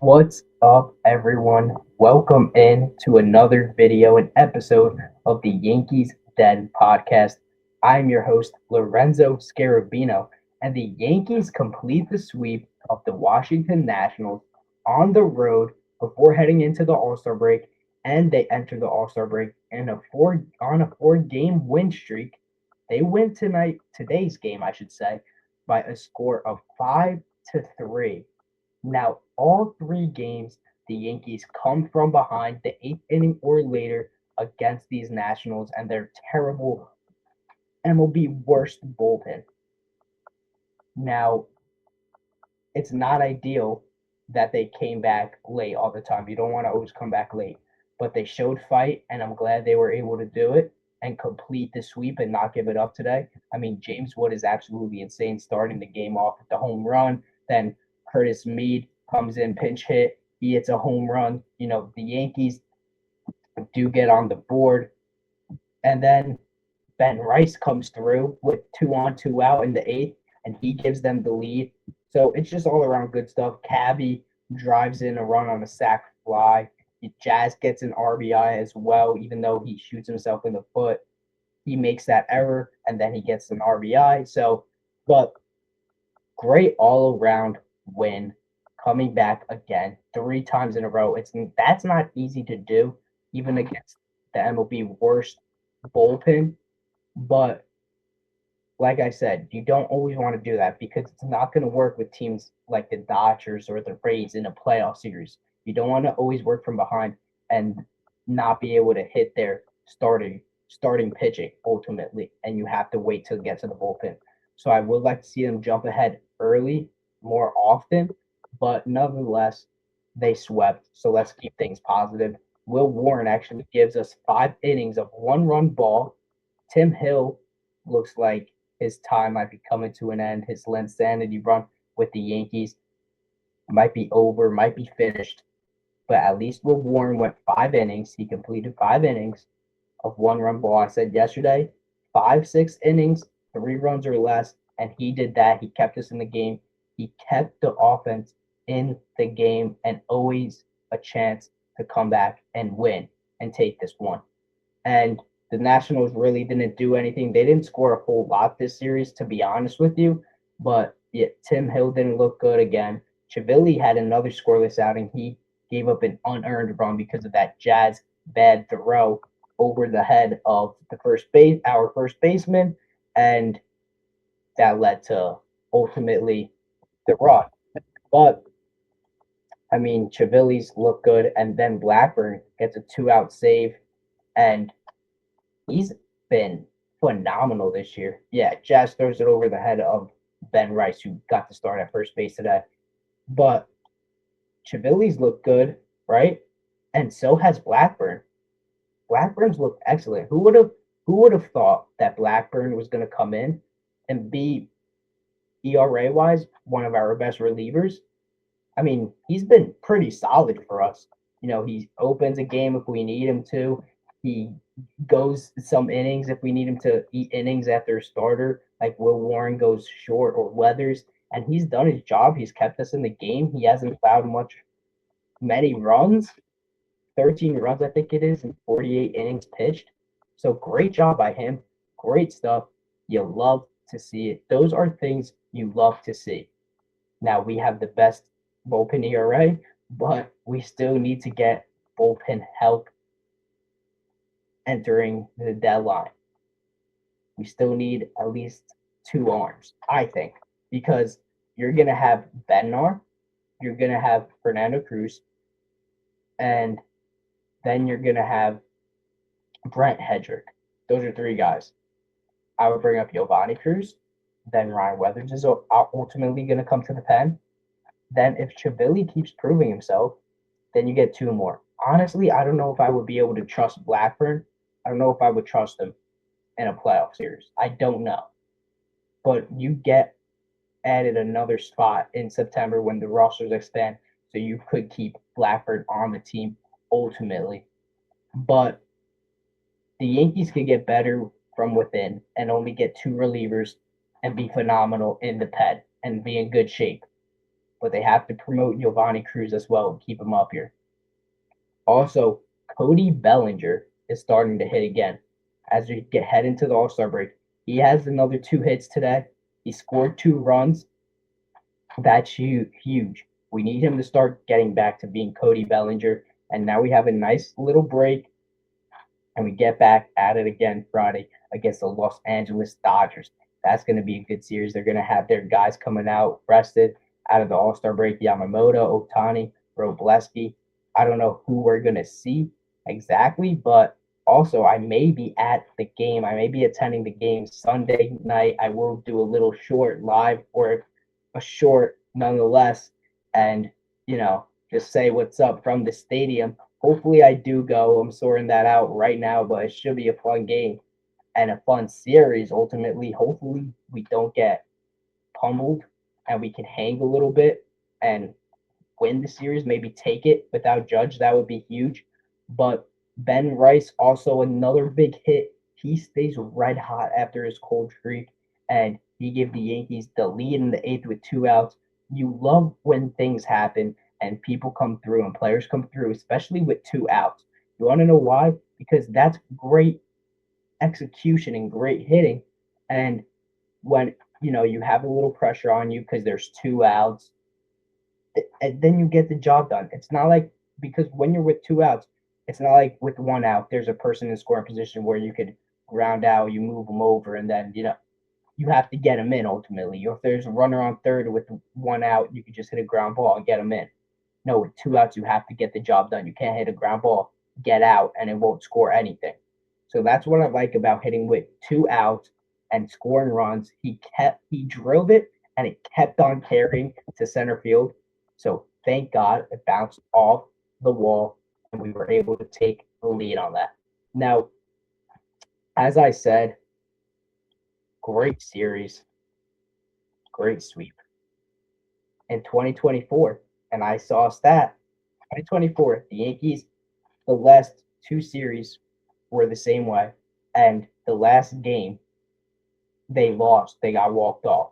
What's up, everyone? Welcome in to another video and episode of the Yankees Den Podcast. I'm your host, Lorenzo Scarabino, and the Yankees complete the sweep of the Washington Nationals on the road before heading into the All-Star break, and they enter the All-Star break in a four-game win streak. They win today's game, I should say, by a score of 5-3. Now, all three games, the Yankees come from behind the eighth inning or later against these Nationals and their terrible MLB worst bullpen. Now, it's not ideal that they came back late all the time. You don't want to always come back late, but they showed fight, and I'm glad they were able to do it and complete the sweep and not give it up today. I mean, James Wood is absolutely insane starting the game off with the home run. Then Curtis Mead comes in, pinch hit. He hits a home run. The Yankees do get on the board. And then Ben Rice comes through with 2 on, 2 out in the eighth, and he gives them the lead. So it's just all around good stuff. Cabby drives in a run on a sac fly. Jazz gets an RBI as well, even though he shoots himself in the foot. He makes that error, and then he gets an RBI. But great all around win, coming back again 3 times in a row. That's not easy to do, even against the MLB worst bullpen. But like I said, you don't always want to do that because it's not going to work with teams like the Dodgers or the Rays in a playoff series. You don't want to always work from behind and not be able to hit their starting pitching ultimately, and you have to wait till it gets to the bullpen. So I would like to see them jump ahead early more often, but nonetheless, they swept. So let's keep things positive. Will Warren actually gives us 5 innings of one-run ball. Tim Hill looks like his time might be coming to an end. His Linsanity run with the Yankees might be over, might be finished. But at least Will Warren went 5 innings. He completed 5 innings of one-run ball. I said yesterday, 6 innings, 3 runs or less, and he did that. He kept us in the game. He kept the offense in the game and always a chance to come back and win and take this one. And the Nationals really didn't do anything. They didn't score a whole lot this series, to be honest with you. But yeah, Tim Hill didn't look good again. Chivilli had another scoreless outing. He gave up an unearned run because of that Jazz bad throw over the head of our first baseman, and that led to ultimately the run. But I mean, Chivilli's look good, and then Blackburn gets a 2 out save, and he's been phenomenal this year. Yeah, Jazz throws it over the head of Ben Rice, who got to start at first base today. But Chivilli's looked good, right? And so has Blackburn. Blackburn's looked excellent. Who would have thought that Blackburn was going to come in and be ERA wise one of our best relievers? I mean, he's been pretty solid for us. He opens a game if we need him to. He goes some innings if we need him to eat innings after a starter, like Will Warren goes short or Weathers, and he's done his job. He's kept us in the game. He hasn't allowed many runs, 13 runs, I think it is, in 48 innings pitched. So great job by him. Great stuff. You love to see it. Those are things you love to see. Now we have the best bullpen ERA, but we still need to get bullpen help entering the deadline. We still need at least 2 arms, I think, because you're going to have Bednar, you're going to have Fernando Cruz, and then you're going to have Brent Hedrick. Those are 3 guys. I would bring up Giovanni Cruz. Then Ryan Weathers is ultimately going to come to the pen. Then if Chivilli keeps proving himself, then you get 2 more. Honestly, I don't know if I would be able to trust Blackburn. I don't know if I would trust him in a playoff series. I don't know. But you get added another spot in September when the rosters expand, so you could keep Blackburn on the team ultimately. But the Yankees could get better from within and only get 2 relievers and be phenomenal in the pen and be in good shape. but they have to promote Giovanni Cruz as well and keep him up here. Also, Cody Bellinger is starting to hit again as we head into the All-Star break. He has another 2 hits today. He scored 2 runs. That's huge. We need him to start getting back to being Cody Bellinger. And now we have a nice little break, and we get back at it again Friday against the Los Angeles Dodgers. That's going to be a good series. They're going to have their guys coming out rested out of the All-Star break: Yamamoto, Ohtani, Robleski. I don't know who we're going to see exactly, but also I may be at the game. I may be attending the game Sunday night. I will do a little short live, or a short nonetheless, and, just say what's up from the stadium. Hopefully I do go. I'm sorting that out right now, but it should be a fun game and a fun series ultimately. Hopefully we don't get pummeled and we can hang a little bit and win the series, maybe take it without Judge. That would be huge. But Ben Rice, also another big hit. He stays red hot after his cold streak, and he gave the Yankees the lead in the 8th with 2 outs. You love when things happen and people come through and players come through, especially with 2 outs. You want to know why? Because that's great execution and great hitting. And when you have a little pressure on you because there's 2 outs, and then you get the job done. It's not like, because when you're with 2 outs, it's not like with 1 out, there's a person in scoring position where you could ground out, you move them over, and then you have to get them in ultimately. Or if there's a runner on third with 1 out, you could just hit a ground ball and get them in. No, with 2 outs, you have to get the job done. You can't hit a ground ball, get out, and it won't score anything. So that's what I like about hitting with 2 outs and scoring runs. He drilled it, and it kept on carrying to center field. So thank God it bounced off the wall, and we were able to take the lead on that. Now, as I said, great series, great sweep. In 2024, and I saw a stat, 2024, the Yankees, the last 2 series were the same way, and the last game, they lost. They got walked off.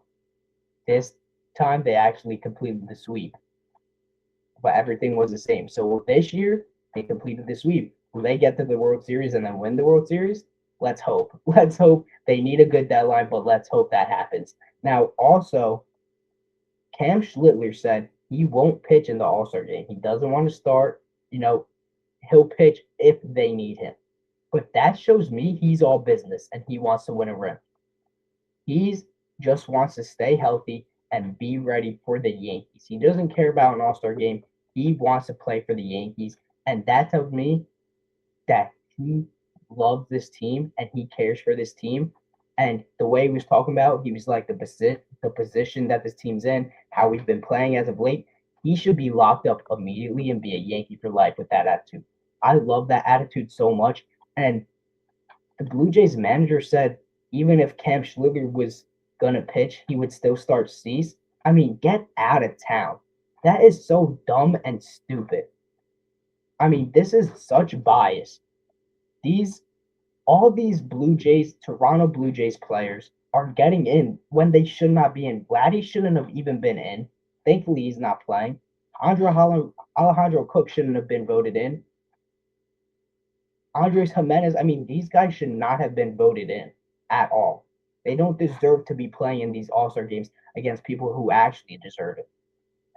This time, they actually completed the sweep, but everything was the same. So this year, they completed the sweep. Will they get to the World Series and then win the World Series? Let's hope. Let's hope. They need a good deadline, but let's hope that happens. Now, also, Cam Schlittler said he won't pitch in the All-Star game. He doesn't want to start. He'll pitch if they need him. But that shows me he's all business and he wants to win a ring. He just wants to stay healthy and be ready for the Yankees. He doesn't care about an All-Star game. He wants to play for the Yankees. And that tells me that he loves this team and he cares for this team. And the way he was talking about, he was like the position that this team's in, how we've been playing as of late. He should be locked up immediately and be a Yankee for life with that attitude. I love that attitude so much. And the Blue Jays manager said even if Cam Schlittler was going to pitch, he would still start Cease. I mean, get out of town. That is so dumb and stupid. I mean, this is such bias. All these Toronto Blue Jays players are getting in when they should not be in. Vladdy shouldn't have even been in. Thankfully, he's not playing. Alejandro Cook shouldn't have been voted in. Andres Jimenez, I mean, these guys should not have been voted in at all. They don't deserve to be playing in these All-Star games against people who actually deserve it.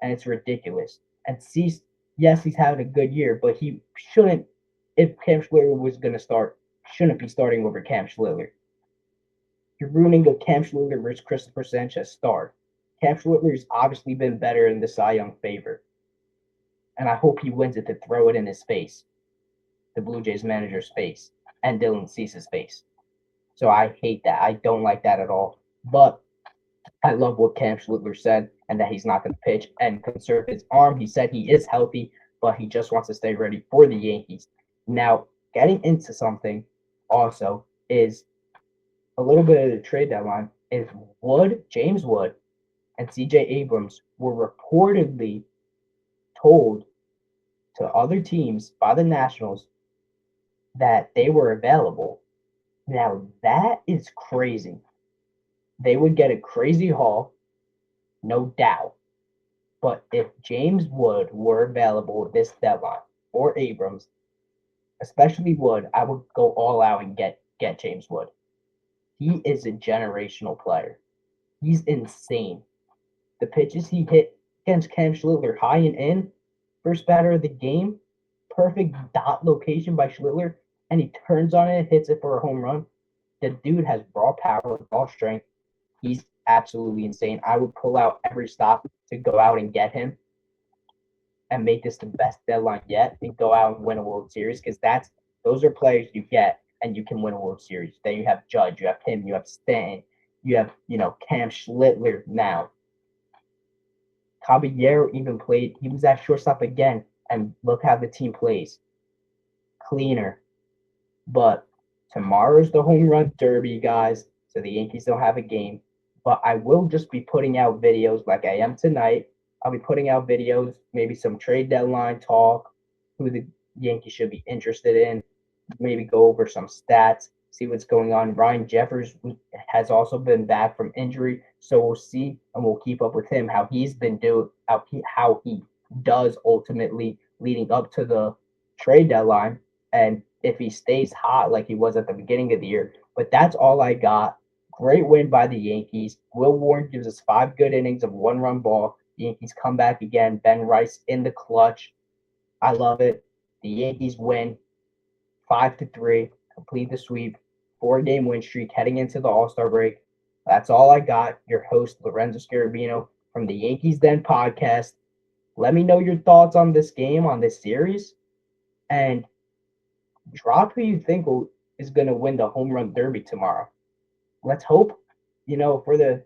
And it's ridiculous. And Cease, yes, he's having a good year, but he shouldn't, if Cam Schlittler was going to start, shouldn't be starting over Cam Schlittler. You're ruining a Cam Schlittler versus Christopher Sanchez start. Cam Schlittler's obviously been better in the Cy Young favor. And I hope he wins it to throw it in his face. The Blue Jays manager's face. And Dylan Cease's face. So I hate that. I don't like that at all. But I love what Cam Schlittler said, and that he's not going to pitch and conserve his arm. He said he is healthy, but he just wants to stay ready for the Yankees. Now, getting into something also is a little bit of the trade deadline. Is James Wood, and CJ Abrams were reportedly told to other teams by the Nationals that they were available. Now, that is crazy. They would get a crazy haul, no doubt. But if James Wood were available this deadline, or Abrams, especially Wood, I would go all out and get James Wood. He is a generational player. He's insane. The pitches he hit against Cam Schlittler, high and in, first batter of the game, perfect dot location by Schlittler, and he turns on it and hits it for a home run. The dude has raw power, raw strength. He's absolutely insane. I would pull out every stop to go out and get him and make this the best deadline yet and go out and win a World Series because those are players you get and you can win a World Series. Then you have Judge, you have him, you have Stanton, you have Cam Schlittler now. Caballero even played. He was at shortstop again, and look how the team plays. Cleaner. But tomorrow's the home run derby, guys, so the Yankees don't have a game. But I will just be putting out videos like I am tonight. I'll be putting out videos, maybe some trade deadline talk, who the Yankees should be interested in, maybe go over some stats, see what's going on. Ryan Jeffers has also been back from injury, so we'll see and we'll keep up with him, how he's been doing, how he does ultimately leading up to the trade deadline, and if he stays hot like he was at the beginning of the year. But that's all I got. Great win by the Yankees. Will Warren gives us 5 good innings of 1-run ball. The Yankees come back again. Ben Rice in the clutch. I love it. The Yankees win 5-3, complete the sweep, 4-game win streak heading into the All-Star break. That's all I got. Your host, Lorenzo Scarabino from the Yankees Den Podcast. Let me know your thoughts on this game, on this series, and drop who you think is going to win the home run derby tomorrow. Let's hope, for the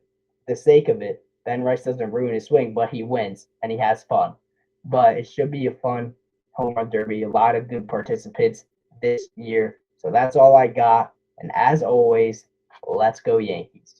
sake of it, Ben Rice doesn't ruin his swing, but he wins and he has fun. But it should be a fun home run derby. A lot of good participants this year. So that's all I got. And as always, let's go Yankees.